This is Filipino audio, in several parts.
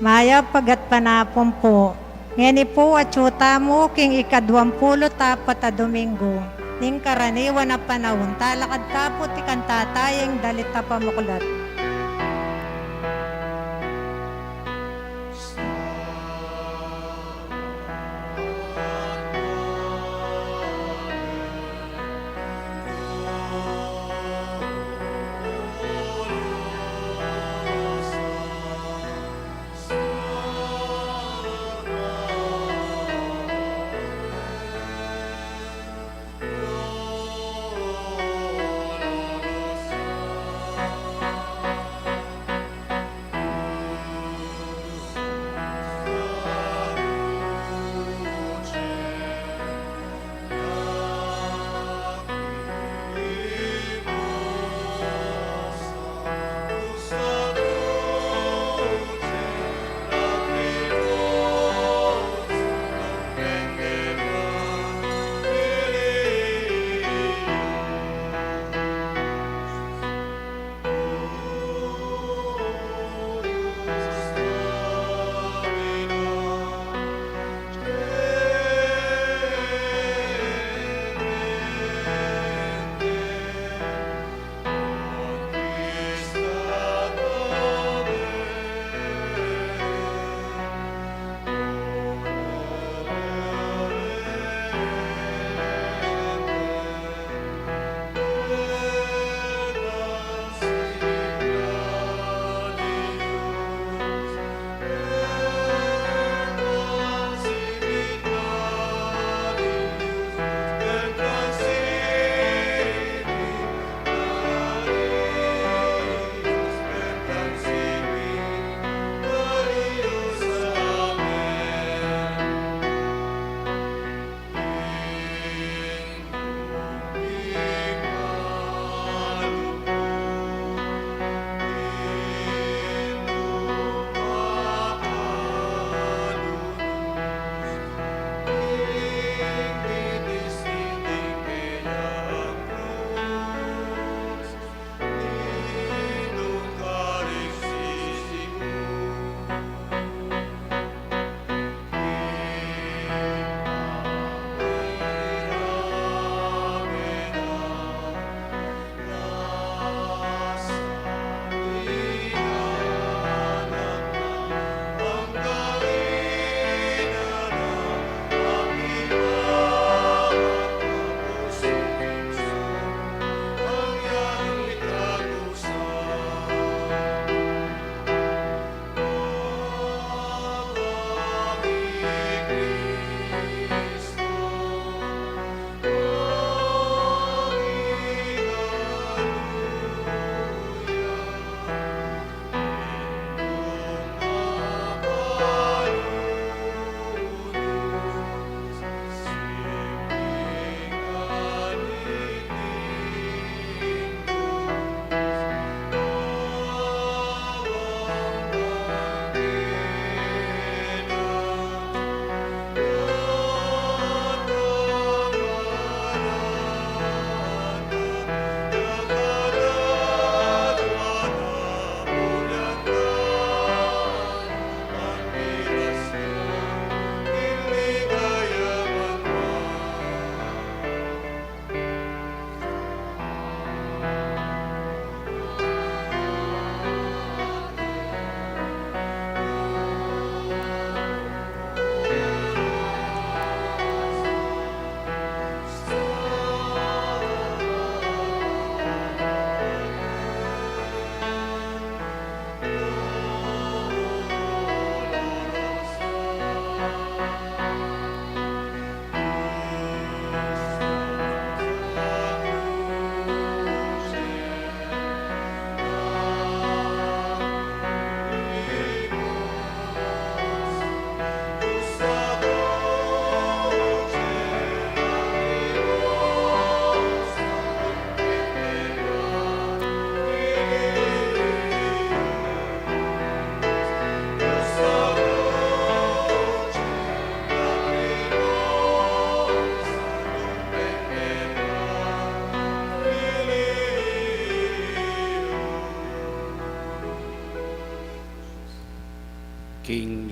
Maya pagat panapon po. Ngani po at syuta mo king ika-20 tapat a Domingo. Ning karaniwan na panahon, talakad tapo ti kantatayeng dalit ta pamuklat.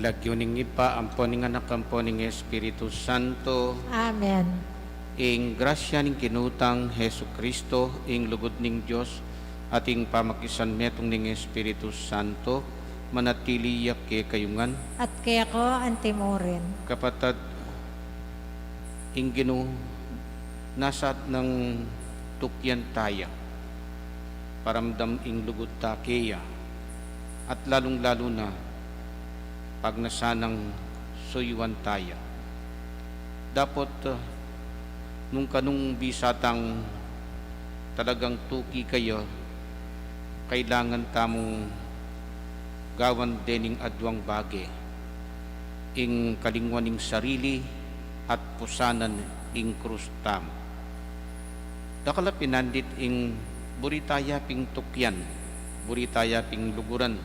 lagyo ning ipa, ampo ning anak, ampo ning Espiritu Santo, Amen. ing grasya ning kinutang Hesu Kristo, ing lugod ning Dios, at ing pamakisan metong ning Espiritu Santo, manatili yak kayungan, At kaya ko antimorin. kapatad, ing Ginoo, nasat ng tukyan taya, paramdam ing lugod takeya, at lalong-lalo na, pag nasanang suyuan taya. Dapat nung kanung bisatang talagang tuki kayo, kailangan tamong gawan dening adwang bage, ing kalingwan ing sarili at pusanan ing krus tam. Dakala pinandit ing buritaya ping tukyan, buritaya ping luguran,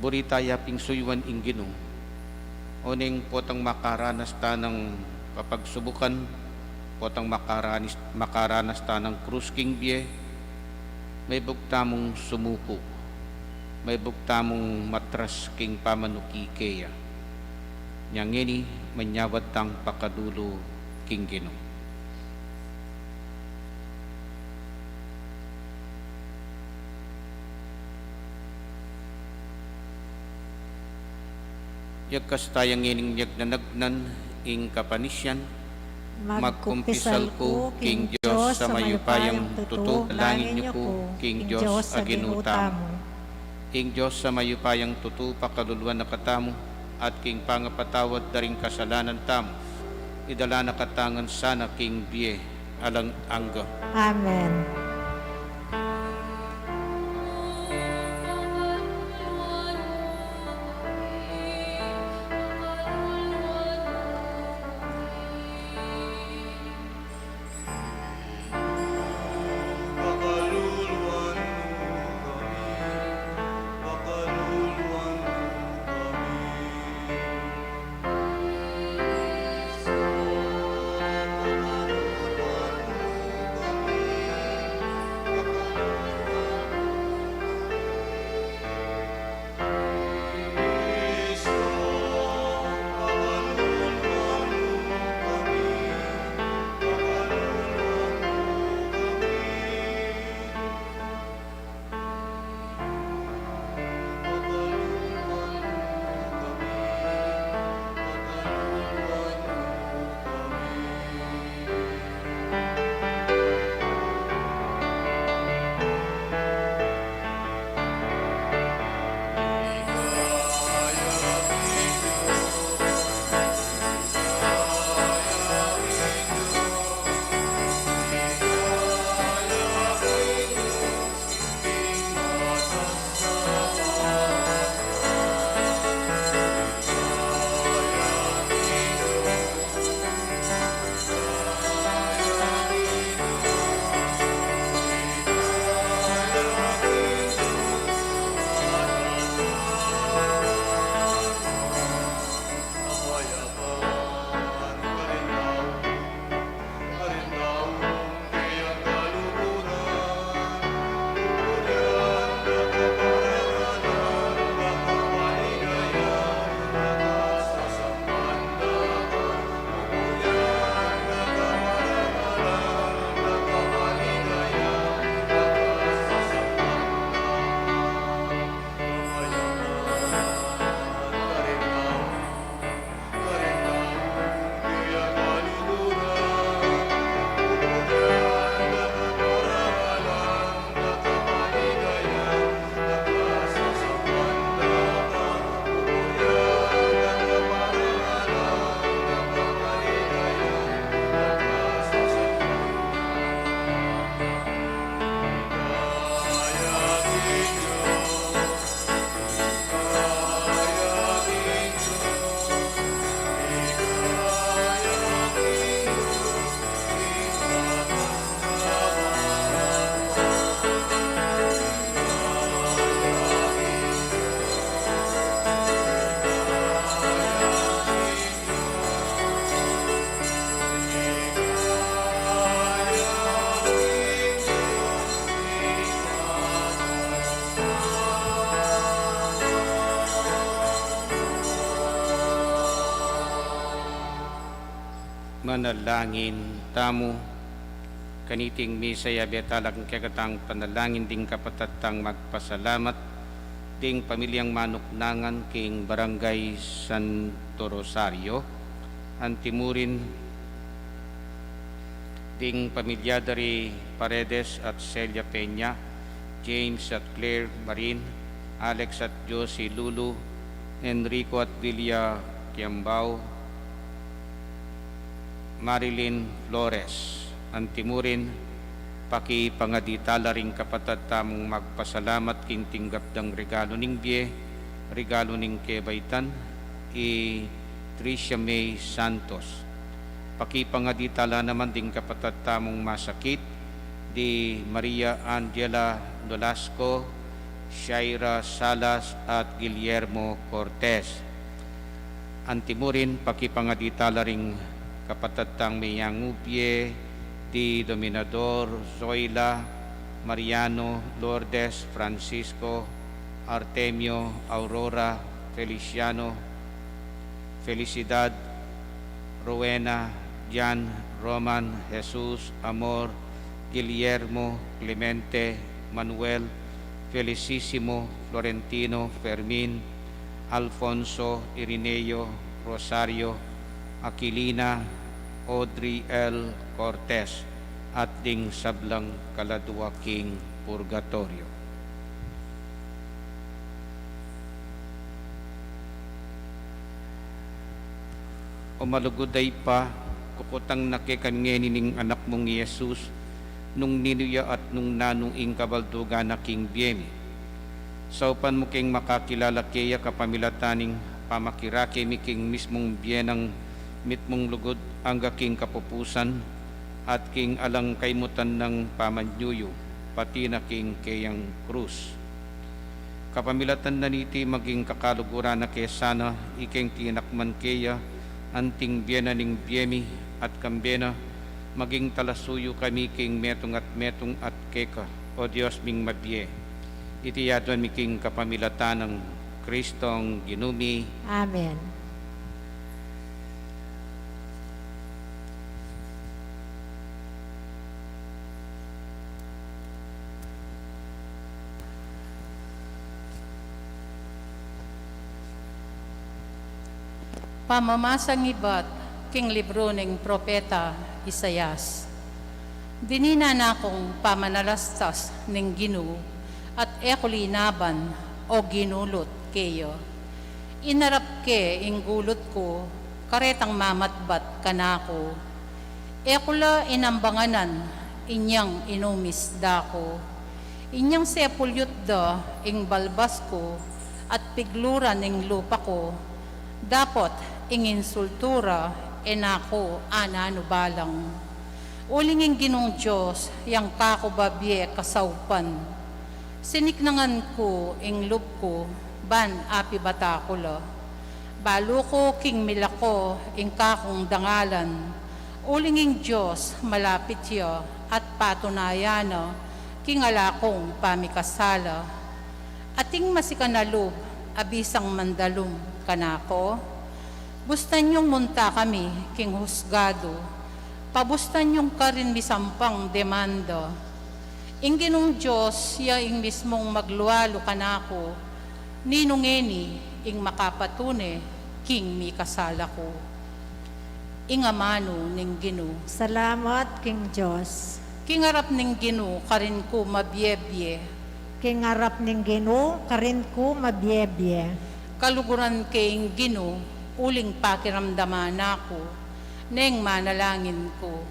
buritaya ping suyuan ing Ginoo, oning potang makaranas ta ng papagsubukan, potang makaranas ta ng krus king biye, may bugtamong sumuko, may bugtamong matras king pamanukikeya, nyangini manyawad tang pakadulo king Ginoo. Yagkas tayang ining yagnanagnan ing kapanisyan, magkumpisal ko, King Diyos, sa mayupayang tuto, langin niyo ko, King Diyos, aginutamo. King Diyos, sa mayupayang tuto, pakaluluan na katamo, at King pangapatawad daring kasalanan tamo, idala na katangan sana, King Biye, alang angga. Amen. Manalangin tamo, kaniting misaya betalang kekatang panalangin ding kapatatang magpasalamat, ding pamilyang manuknangan king Barangay Santo Rosario, antimurin ding pamilya dari Paredes at Celia Peña, James at Claire Marin, Alex at Josie Lulu, Enrico at Villa Kiambao, Marilyn Flores, antimurin pakipangaditala ring kapatatamong magpasalamat kintinggap ng regalo ning Bie, regalo ning Kebaitan, Tricia May Santos. Pakipangaditala naman ding kapatatamong masakit, di Maria Angela Nolasco, Shaira Salas at Guillermo Cortez. Antimurin pakipangaditala ring kapatatang Mayangupie, di Dominador Zoila, Mariano Lourdes Francisco, Artemio Aurora Feliciano, Felicidad Rowena, Jan Roman Jesus Amor, Guillermo Clemente Manuel, Felicissimo Florentino Fermin, Alfonso Irineo Rosario, Aquilina Audrey L. Cortez, at ding sablang kaladuaking purgatorio. O maluguday pa, kukutang nakikangeni ning anak mong Yesus, nung ninuya at nung nanuing kabalduga na king Biemi. Saupan mo king makakilala kaya kapamilataning pamakirake mi king mismong bienang mitmong lugod ang king kapupusan at king alang kaimutan ng pamanyuyo, pati na king kayang krus. Kapamilatan na niti maging kakaluguran na kesana, iking tinakman kaya, anting biena ning Biemi at kambena, maging talasuyo kami king metong at keka, o Diyos ming mabye. Itiyadon mi king kapamilatan ng Kristong ginumi. Amen. Pamamasang iba't king libro ng propeta Isayas. Dinina na akong pamanalastas ng Ginoo at ekulinaban o ginulot keyo. Inarap ke ing gulot ko, karetang mamatbat kanako. Ekula inambanganan, inyang inumis dako. Inyang sepulyot da ing balbas ko at pigluran ing lupa ko. Dapat ing insultura enako ananubalang. Ulinging Ginong Diyos yang kakubabye kasaupan. Siniknangan ko ing lub ko ban api batakula. Balo ko king milako ing kakong dangalan. Ulinging Diyos malapit ya at patunayana king alakong pamikasala. Ating masikanalub abisang mandalum kanako. Bustan yung munta kami, king husgado. Pabustan yung karin misampang demanda. Ing Ginong Diyos, ya ing mismong maglualo kanako. Ninungeni, ing makapatune, king mikasala ko. Ing amano ning Ginoo. Salamat, King Diyos. King arap ning Ginoo, karin ko mabyebye. King arap ning Ginoo, karin ko mabyebye. Kaluguran kayong Ginoo, uling pakiramdaman ako, neng manalangin ko.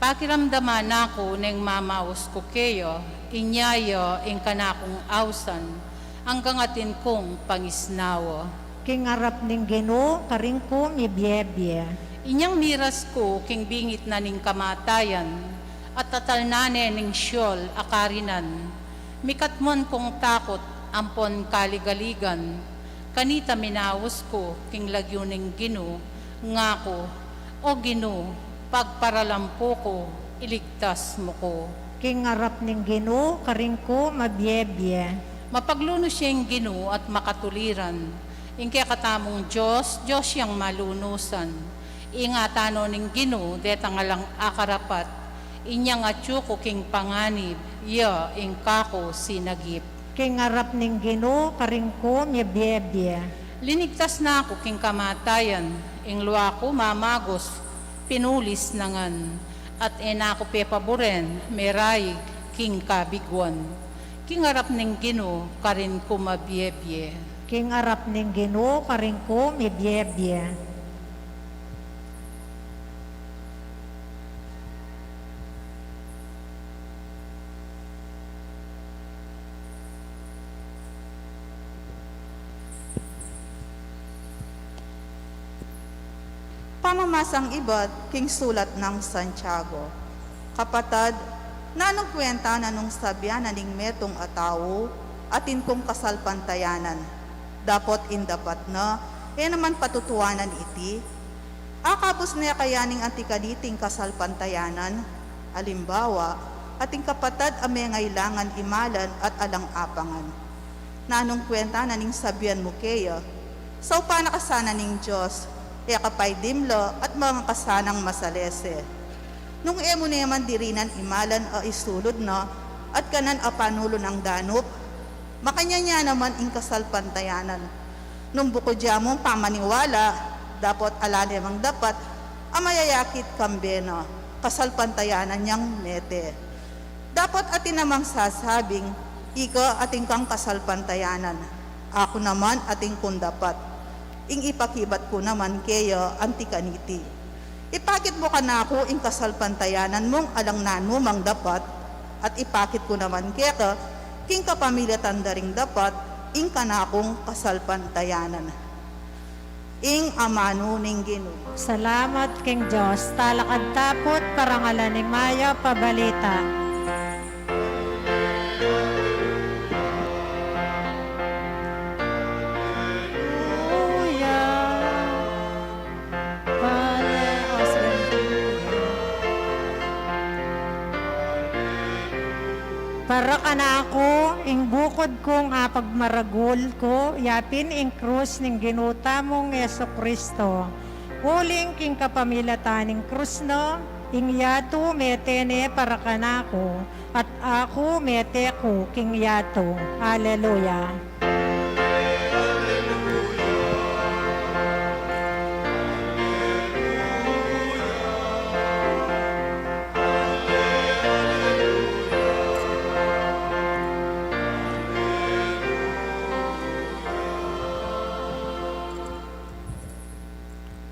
Pakiramdaman ako, neng mamaos ko kayo, inyayo ing kanakong awsan, hanggang atin kong pangisnawa. King arap ning Ginoo, karin ko mibyebye. Inyang miras ko, king bingit na ning kamatayan, at tatalnane ning siyol akarinan. Mikatmon kong takot, ampon kaligaligan, kanita minawas ko, king lagyo ning Ginoo, ngako, o Ginoo, pagparalampo ko, iligtas mo ko. King arap ning Ginoo, karin ko mabyebye. Mapagluno siyang Ginoo at makatuliran, ing kaya katamong Diyos, Diyos siyang malunusan. Ingatano ning Ginoo detang alang akarapat, inyang atyuko king panganib, ya ingkako sinagip. King arap ning Ginoo karing ko miyabiyabya. Linigtas na ako king kamatayan, ing luwa ko mamagos, pinulis nangan, at enako pepaboren, meray king kabigwan. King arap ning Ginoo karin ko mabiyebye. King arap ning Ginoo karing ko miyabiyabya. Pamamasang iba't king sulat ng Santiago. Kapatad, nanong kwenta na nung sabya na ning metong atawo, atin kong kasalpantayanan. Dapat indapat na, naman patutuanan iti. Akabos niya kayaning antikaditing kasalpantayanan, alimbawa, ating kapatad ame ngailangan imalan at alang apangan. Nanong kwenta na ning sabyan mo kaya, sa upanakasana ning Diyos, kapay dimlo at mga kasanang masalese. Nung emo naman dirinan imalan o isulod na at kanan apanulo ng danop, makanya niya naman ing kasalpantayanan. Nung bukod mong pamaniwala, dapat ala namang dapat amayayakit kambena, kasalpantayanan niyang nete. Dapat atin namang sasabing, ika ating kang kasalpantayanan, ako naman ating kung dapat. Ing ipakibat ko naman kaya antikaniti. Ipakit mo ka na ako ing kasalpantayanan mong alang nano mang dapat, at ipakit ko naman kaya king kapamilya tandaring dapat ing kanakong kasalpantayanan. Ing amano ning Ginoo. Salamat king Diyos, talakad tapot parangalan ni Maya pabalita. Para ka na ako, ing bukod kong pagmaragul ko, yapin ing krus ning ginuta mong Yeso Kristo. Uling king kapamilataning krus no, ing yato metene para ka na ako, at ako mete ko king yato. Hallelujah.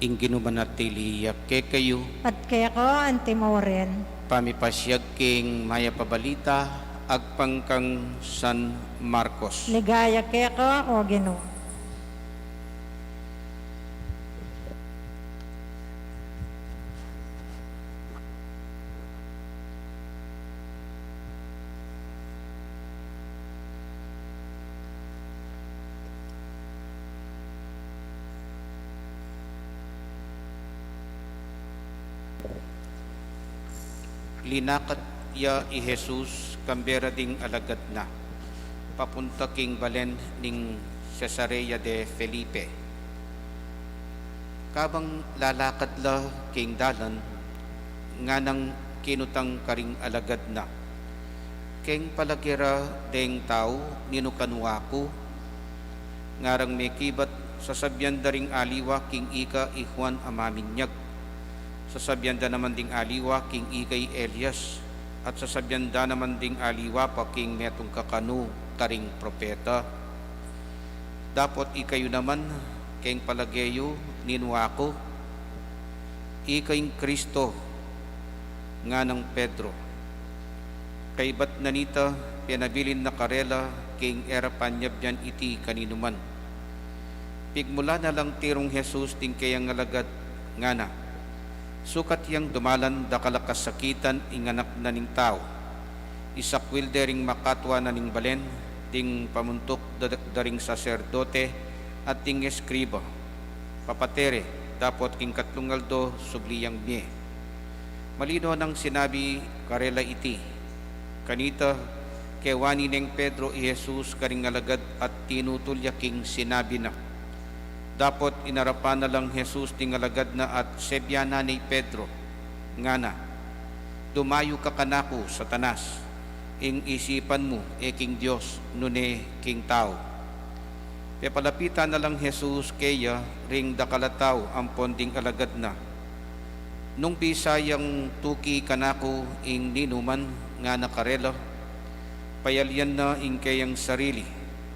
Ing ginumanatili yakke kayo, At kaya ko antimoren. pamipasyag king Maya pabalita, agpangkang San Marcos. Ligaya kaya ko o Ginoo. Linakat ya i Jesus kambera ding alagad na, papunta king Balen ning Cesarea de Felipe. Kabang lalakad la king dalan, nga nang kinutang karing alagad na. King palagira deng tao ninukanwako, ngarang may kibat sasabyan daring aliwa king ika i Juan amaminyag. Sasabyan da naman ding aliwa king ikay Elias, at sasabyan da naman ding aliwa pa king metong kakanu taring propeta. Dapat ikayo naman king palageyo ninwako, ikayng Kristo nga ng Pedro. Kay ba't nanita pinabilin na karela king erapanyabyan iti kaninuman. Pigmula na lang tirong Jesus ting kayang alagad nga na. Sukat yang dumalan da kalakasakitan inganak na ning tao. Isakwil dering makatwa na ning Balen, ting pamuntok daring saserdote at ting eskriba. Papatere, dapat king katlungaldo subliyang miye. Malino nang sinabi karela iti. Kanita, kewani neng Pedro i Jesus karing alagad at tinutulya king sinabi na. Dapot inarapan na lang Jesus tingalagad na at sebyana ni Pedro, nga na, dumayo ka kanako, Satanas, ing isipan mo, king Diyos, nune king tao. Te palapitan na lang Jesus kaya ring dakalataw ang ponding alagad na. Nung bisayang tuki kanako ing ninuman nga nakarela, payalyan na ing kayang sarili,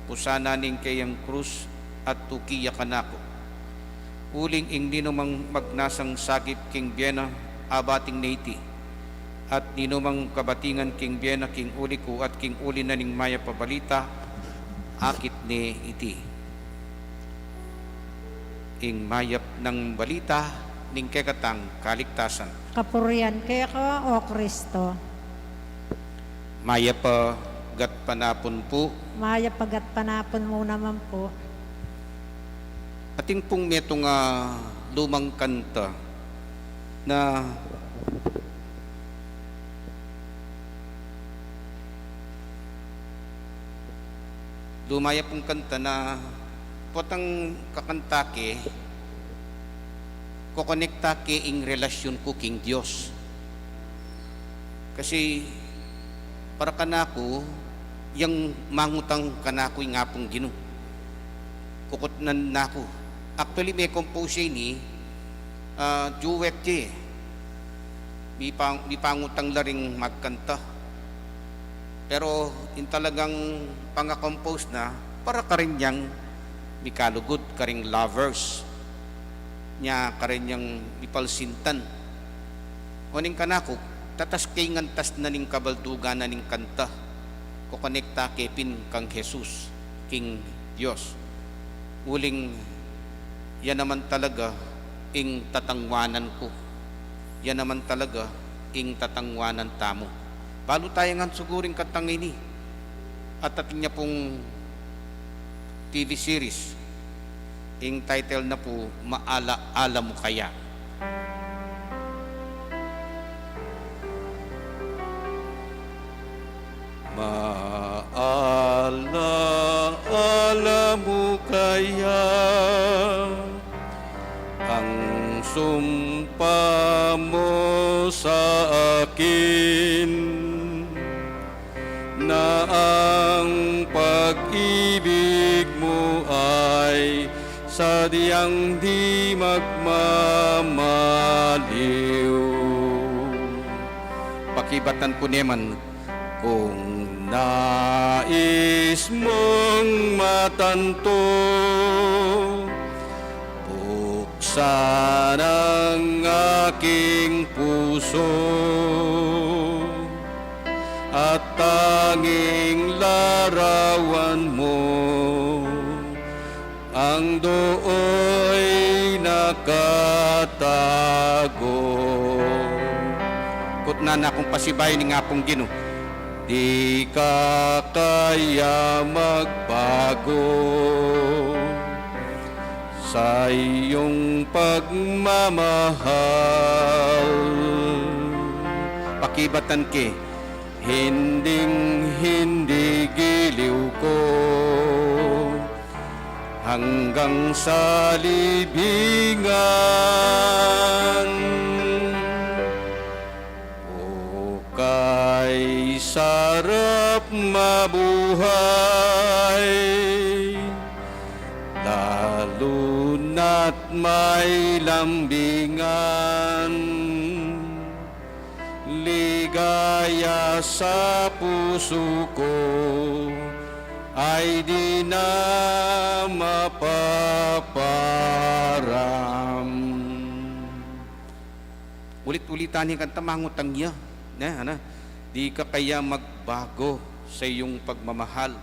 pusana ning kayang krus at tukiya kanako. Uling ing ninumang magnasang sagip king Biena, abating neiti, at ninumang kabatingan king Biena, king uli ko at king uli na ning maya pabalita, akit ni iti. Ing mayap ng balita, ning kekatang kaligtasan. Kapurian kaya ka, O Kristo. Maya pa gat panapon po, Maya pagat panapon mo naman po. ating pong metong lumang kanta na lumaya pong kanta na potang kakantake kokonektake ing relasyon ko king Diyos. Kasi para kanako yang mangutang kanako nga pong Ginoo. Kukutnan nako. Actually, may compose ni duet di. May pangutang laring magkanta. Pero in talagang pang-compose na para ka rin niyang mikalugod, ka ring lovers. Niya ka rin niyang ipalsintan. Kuning kanako, tatas kay ngantas na ning kabaldugan na ning kanta. Kukonekta kepin kang Jesus, King Diyos. Uling, yan naman talaga ing tatangwanan ko. Yan naman talaga ing tatangwanan tamo. Balo tayo nga suguring katang ini. At atin niya pong TV series. Ing title na po, Maala-ala mo kaya. Maala-ala mo kaya ang sumpa mo sa akin na ang pag-ibig mo ay sadyang di magmamaliw. Pakibatan po neman kung nais mong matanto, buksan ang aking puso at tanging larawan mo ang dooy nakatago. Kutna na akong pasibay ni nga pong Ginoo, di ka kaya magbago sa iyong pagmamahal. Pakibatan ke, hindi giliw ko hanggang sa libingan. O kay sarap mabuhay, lalo na't may lambingan. Ligaya sa puso ko ay di na mapaparam. Ulit-ulitan yung kanta, mangutang niya. Di ka kaya magbago sa iyong pagmamahal.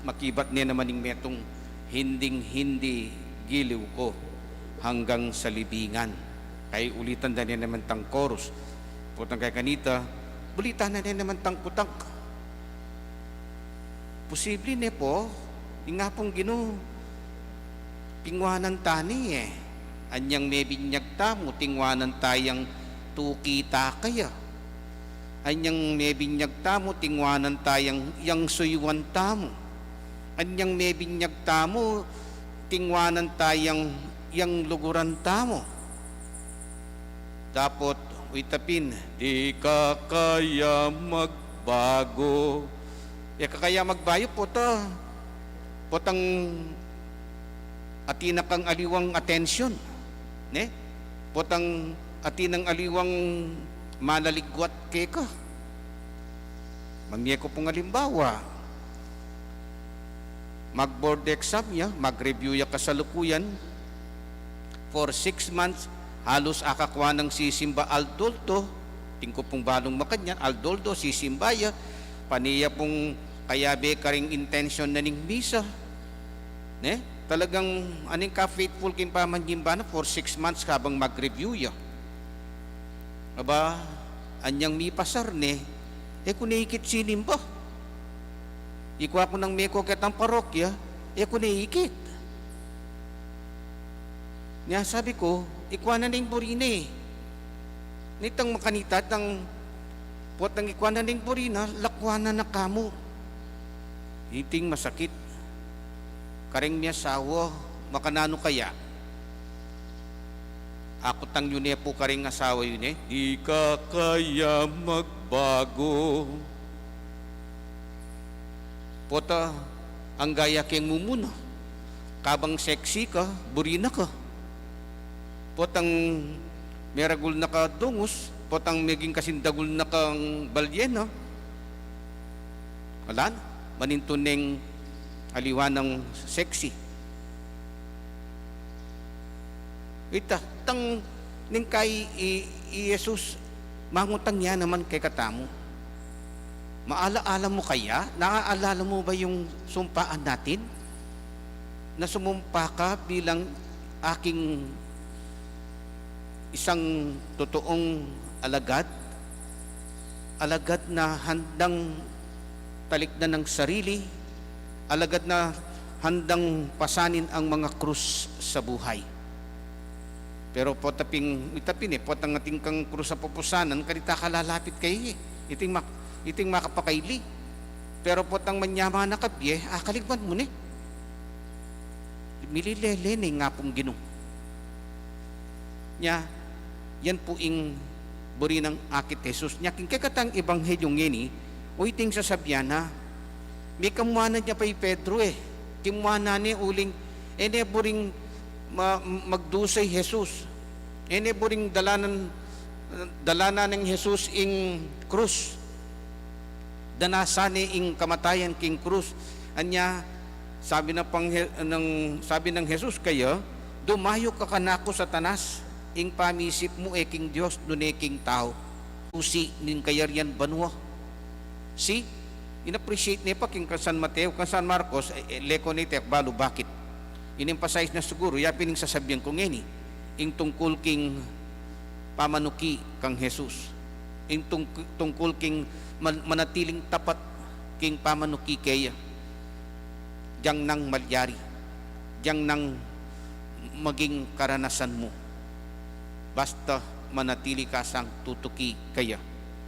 Makibat niya naman yung metong hinding-hindi giliw ko hanggang sa libingan. Kaya ulitan na niya naman tang chorus. Putang kay kanita, ulitan na niya naman tang putang. Posible ne po, nga pong Ginoo, pingwanan tani Anyang may binyag tamo, tingwanan tayang tukita kaya. Anyang may binyag tamo, tingwanan tayang yang suyuan tamo. Anyang may binyag tamo, tingwanan tayang yang luguran tamo. Dapat uitapin, di ka kaya magbago. Kakaya magbayo po to. Potang atinakang aliwang atensyon. Ne? Potang atinang aliwang malaligwat keka. Mamye ko pong halimbawa. Mag-board exam ya, mag-review ya kasalukuyan. For 6 months, halos akakuha ng sisimba aldolto. Tingko pong balong makanyan, aldolto, sisimba ya. Paniya pong kayabe karing intention na ning misa. Ne? Talagang aning ka faithful kin pamanjimba na for 6 months habang mag-review ya. Aba, anyang mi pasar ne, kung naikit sinim ba? Ikuha ko ng meko ketang parokya, kung naikit. Niya sabi ko, ikuha na ning burine. Nitang makanita, tang puwat ng ikuha na ning burina, lakwa na nakamo. Iting masakit. Karing niya sawo, makanano kaya? Ako tang yun po karing asawa yun di ka kaya magbago. Pota, ang gaya keng mumuna. Kabang sexy ka, burina ka. Potang meragul na ka dungos, potang meging kasindagul na kang balyena. Wala na, manintuneng aliwan ng sexy. Ita, tang ning kay Jesus, mangutang niya naman kay katamo. Maalaala mo kaya? Naaalala mo ba yung sumpaan natin? Na sumumpa ka bilang aking isang totoong alagad? Alagad na handang talikdan ng sarili, alagad na handang pasanin ang mga krus sa buhay. Pero potaping potang ating kang krus sa pupusanan, kalita kalalapit kayo iting makapakaili. Pero potang manyama na kabye, kaligman mo ni. Mililele ni nga pong Ginoo. Nya, yan po ing buri ng akit Jesus. Nya, kikatang ibanghelyong ngini, o iting sasabyan na, may kamuanan niya pa'y Pedro Kimuanan ni uling, buring magdusay Jesus. Buring dalanan ng Jesus ing krus. Danasani ing kamatayan king krus. Anya, sabi ng Jesus kayo, dumayo ka kanako sa tanas, ing pamisip mo king Diyos, dune king tao. Usi ning kayaryan banwa. See? In-appreciate niya pa king San Mateo, San Marcos, leko ni Tek, balo bakit? In-emphasize na siguro, yapining sasabihan ko ngeni, ing tungkol king pamanuki kang Jesus. Ing tungkol king manatiling tapat king pamanuki kaya. Diyang nang malyari. Diyang nang maging karanasan mo. Basta manatili ka sang tutuki kaya.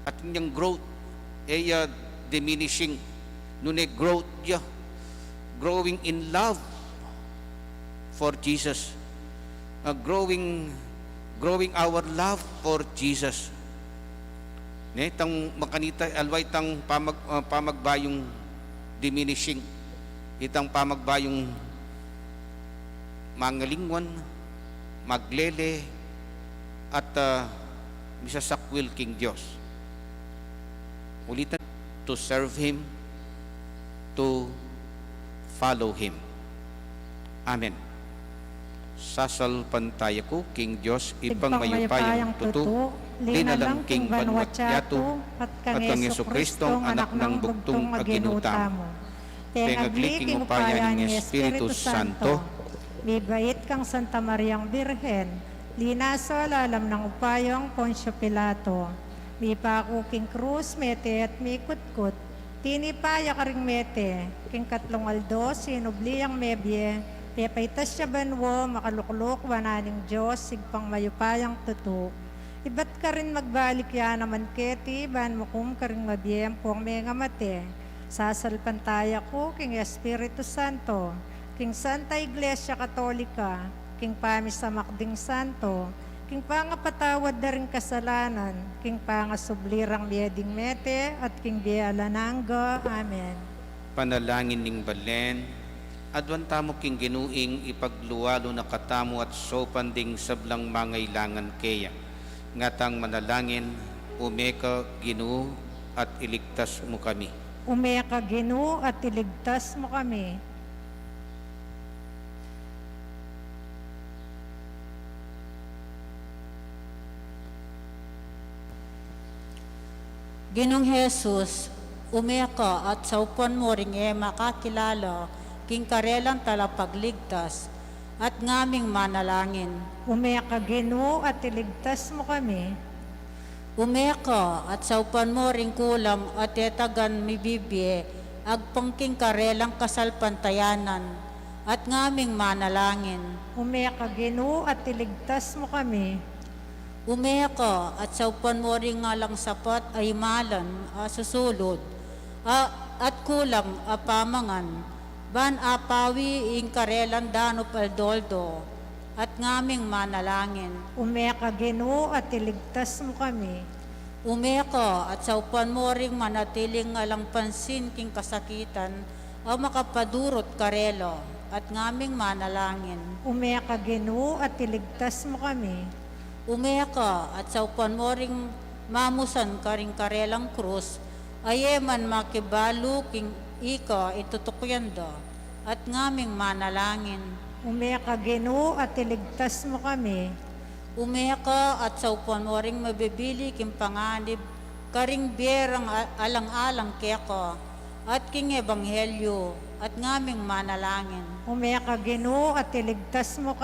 At yung growth, diminishing, growth growing in love for Jesus, growing our love for Jesus. Itang makanita alway tang pamagbayong diminishing, itang pamagbayong mangalingwan, maglele at misasakwil king Diyos. Ulitan, to serve Him, to follow Him. Amen. Sasalpantaya ko, King Diyos, ipang mayupayang tutu, linalang King Banwat Yato, at kang Yesu Kristong anak ng bugtong aginutamo. Tengagliking upaya ng Espiritu Santo, bibait kang Santa Mariang Birhen, linaso lalam ng upayong Poncio Pilato, mi pako king krus mete at mi kutkut, tinipaya ka ring mete, king katlong aldo, sinubliyang mebye, pepaitas siya banwo, makaluklok, wananing Diyos, sigpang mayupayang tutu. Iba't ka rin magbalik ya naman keti, ban mo kum ka rin mabiyem pong mga mate. Sasalpantaya ko king Espiritu Santo, King Santa Iglesia Katolika, King Pamisamakding Santo, King pangapatawad na rin kasalanan, King pangasublirang lieding mete, at King bialanangga. Amen. Panalangin ning balen, adwan tamo king ginuing ipagluwalo na katamo at sopanding sablang mangailangan kaya. Ngatang manalangin, umeka Ginoo at iligtas mo kami. Umeka Ginoo at iligtas mo kami. Ginong Jesus, umeka at sa upuan mo ring makakilala, king karelang talapagligtas, at ngaming manalangin. Umeka Ginoo at iligtas mo kami. Umeka at sa upuan mo ring kulam at etagan mibibye, agpangking karelang kasalpantayanan, at ngaming manalangin. Umeka Ginoo at iligtas mo kami. Umeka at sa upuan mo ring ngalang sapat ay malan, susulod, at kulang apamangan, ban apawi ing karelan danop aldoldo, at ngaming manalangin. Umeka Ginoo at iligtas mo kami. Umeka at sa upuan mo ring manatiling ngalang pansin king kasakitan, o makapadurot karelo, at ngaming manalangin. Umeka Ginoo at iligtas mo kami. Umeka at sa upuan mo ring mamusan karing karelang krus, ayeman makibalu king ika itutukyanda, at ngaming manalangin. Umeka Ginoo at iligtas mo kami. Umeka at sa upuan mo ring mabibili king panganib, karing biyerang alang-alang keko, at king ebanghelyo, at ngaming manalangin. Umeka Ginoo at iligtas mo kami.